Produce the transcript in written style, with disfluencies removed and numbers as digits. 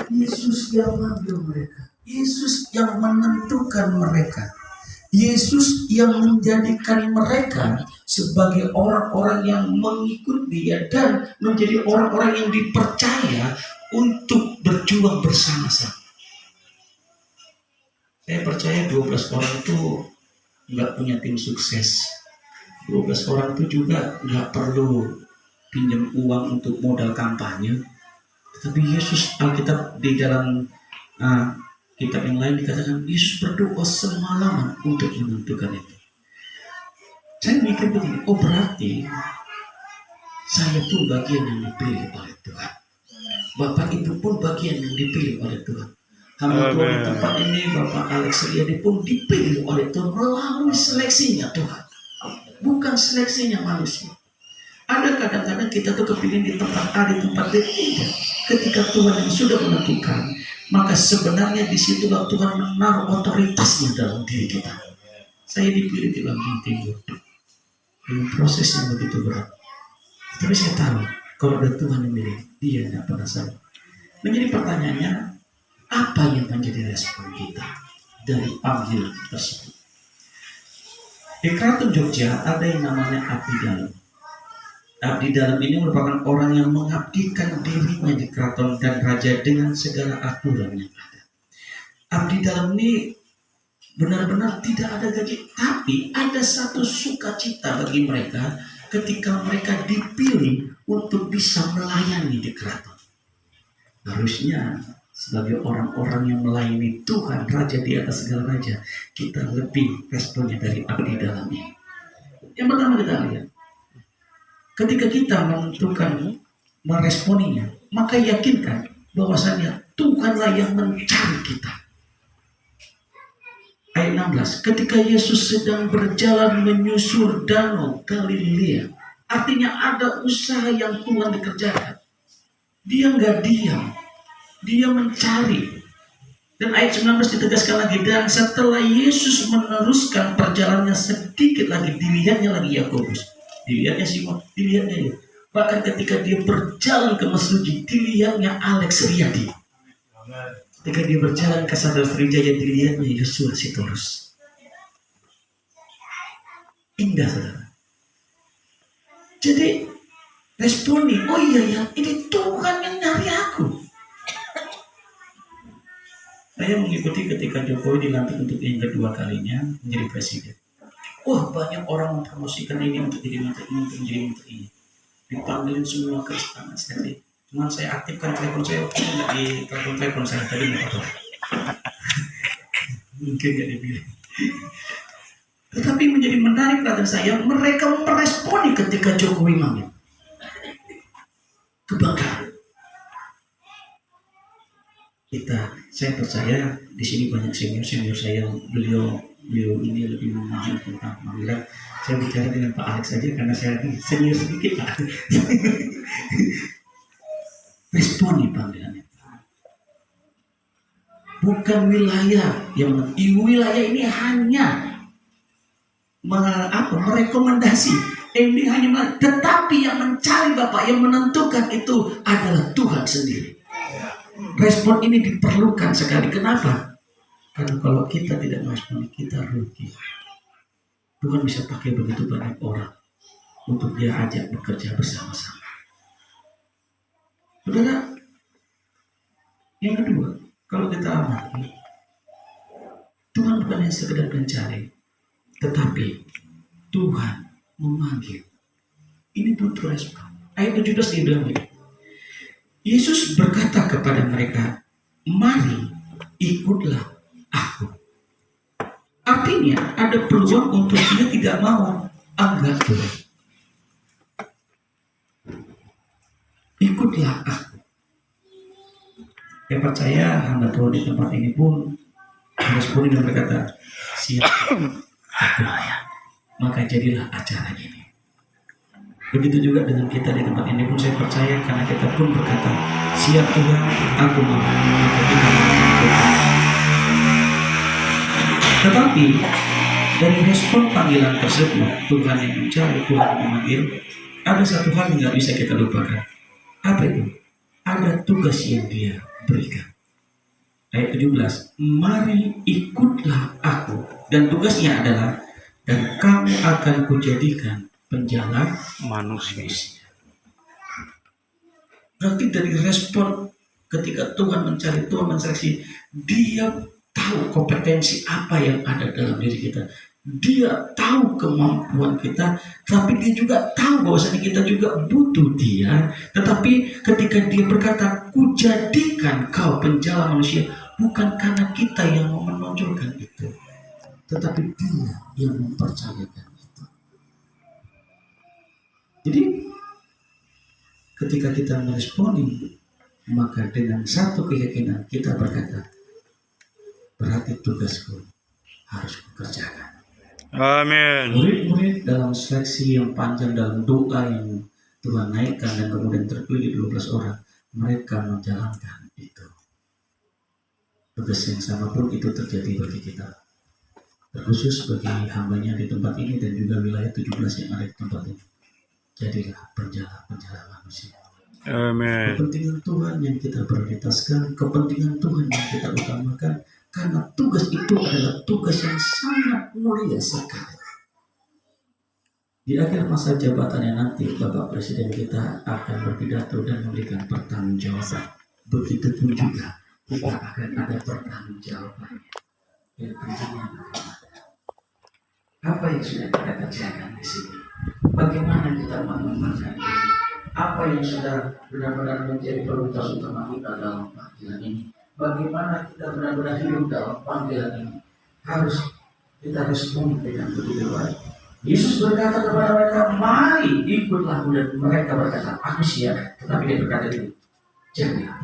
Yesus yang mengambil mereka. Yesus yang menentukan mereka. Yesus yang menjadikan mereka sebagai orang-orang yang mengikut Dia dan menjadi orang-orang yang dipercaya untuk berjuang bersama-sama. Saya percaya 12 orang itu nggak punya tim sukses. 12 orang itu juga nggak perlu pinjam uang untuk modal kampanye. Tapi Yesus, Alkitab di dalam kitab yang lain dikatakan Yesus berdoa semalaman untuk menentukan itu. Saya mikir begini, oh berarti saya pun bagian yang dipilih oleh Tuhan. Bapak Ibu pun bagian yang dipilih oleh Tuhan. Hamba Tuhan di tempat ini, Bapak Alex Riyadi pun dipilih oleh Tuhan melalui seleksinya Tuhan. Bukan seleksinya manusia. Ada kadang-kadang kita tuh kepingin di tempat A, di tempat B, tidak. Ketika Tuhan yang sudah menentukan, maka sebenarnya disitulah Tuhan menaruh otoritasnya dalam diri kita. Saya dipilih di Lampung Timur dengan proses yang begitu berat. Tapi saya tahu kalau ada Tuhan yang milih, Dia tidak pernah salah. Menjadi pertanyaannya, apa yang menjadi respon kita dari panggilan tersebut? Di Keraton Jogja ada yang namanya abdi dalam. Abdi dalam ini merupakan orang yang mengabdikan dirinya di keraton dan raja dengan segala aturan yang ada. Abdi dalam ini benar-benar tidak ada gaji, tapi ada satu sukacita bagi mereka ketika mereka dipilih untuk bisa melayani di keraton. Harusnya sebagai orang-orang yang melayani Tuhan, Raja di atas segala raja, kita lebih responnya dari abdi dalam ini. Yang pertama kita lihat, ketika kita menentukan meresponinya, maka yakinkan bahwasanya Tuhanlah yang mencari kita. Ayat 16, ketika Yesus sedang berjalan menyusur danau Galilea, artinya ada usaha yang Tuhan dikerjakan. Dia nggak diam, dia mencari. Dan ayat 19 ditegaskan lagi, dan setelah Yesus meneruskan perjalanannya sedikit lagi, dilihatnya lagi Yakobus. Dilihatnya Simon, dilihatnya dia. Bahkan ketika dia berjalan ke Mesuji, dilihatnya Alex Riyadi. Ketika dia berjalan ke Sadar Sriwijaya, dilihatnya Yosua Sitorus. Indah, saudara. Jadi responi, oh iya ya, ini Tuhan yang nyari aku. Saya mengikuti ketika Jokowi dilantik untuk yang kedua kalinya menjadi presiden. Wah, banyak orang mempromosikan ini untuk jadi menteri ini, untuk menjadi menteri ini. Dipanggilin semua ke istana sekali. Cuman saya aktifkan telepon saya, nggak di telepon saya tadi nggak apa. Mungkin nggak dipilih. Tetapi menjadi menarik perhatian saya, mereka meresponi ketika Jokowi manggil. Kebanggaan. Saya percaya di sini banyak senior saya, beliau ini lebih memahami tentang panggilan. Saya bicara dengan Pak Alex saja karena saya senior sedikit Pak. Responi panggilannya. Bukan wilayah wilayah ini hanya merekomendasi. Ini hanya tetapi yang mencari Bapak, yang menentukan itu adalah Tuhan sendiri. Respon ini diperlukan sekali. Kenapa? Karena kalau kita tidak merespon, kita rugi. Tuhan bisa pakai begitu banyak orang untuk dia ajak bekerja bersama-sama. Saudara, yang kedua, kalau kita amati, Tuhan bukan hanya sekedar mencari, tetapi Tuhan memanggil. Ini butuh respon. Ayat 17 dia bilang ini, Yesus berkata kepada mereka, mari ikutlah aku. Artinya ada peluang untuk dia tidak mau, enggak boleh. Ikutlah aku. Saya percaya hamba Tuhan di tempat ini pun meresponi dan berkata, siap aku. Maka jadilah acara ini. Begitu juga dengan kita di tempat ini pun saya percaya karena kita pun berkata, siap Tuhan, aku mau. Maka kita tetapi dari respon panggilan tersebut, Tuhan yang mencari, Tuhan yang memanggil, ada satu hal yang tidak bisa kita lupakan. Apa itu? Ada tugas yang dia berikan. Ayat 17, mari ikutlah aku. Dan tugasnya adalah, dan kamu akan kujadikan penjala manusia. Berarti dari respon ketika Tuhan mencari, Tuhan menseleksi, dia tahu kompetensi apa yang ada dalam diri kita. Dia tahu kemampuan kita, tapi dia juga tahu bahwasanya kita juga butuh dia. Tetapi ketika dia berkata, kujadikan kau penjala manusia, bukan karena kita yang mau menonjolkan itu, tetapi dia yang mempercayakan itu. Jadi ketika kita meresponi, maka dengan satu keyakinan kita berkata, berarti tugasku harus kukerjakan. Amin. Murid-murid dalam seleksi yang panjang, dalam doa yang Tuhan naikkan dan kemudian terpilih 12 orang, mereka menjalankan itu. Tugas yang sama pun itu terjadi bagi kita, terkhusus bagi hambanya di tempat ini dan juga wilayah 17 yang ada di tempat ini. Jadilah penjala manusia. Amin. Kepentingan Tuhan yang kita prioritaskan, kepentingan Tuhan yang kita utamakan, karena tugas itu adalah tugas yang sangat mulia sekali. Di akhir masa jabatannya nanti, Bapak Presiden kita akan berpidato dan memberikan pertanggungjawaban. Begitupun juga kita akan ada pertanggungjawaban yang tentunya akan ada. Apa yang sudah kita kerjakan di sini? Bagaimana kita mengembangkan ini? Apa yang sudah benar-benar menjadi prioritas utama kita dalam panggilan ini? Bagaimana kita benar-benar hidup dalam panggilan ini? Harus kita respon dengan begitu baik. Yesus berkata kepada mereka, mari ikutlah aku, dan mereka berkata, aku siap. Tetapi dia berkata ini, jangan.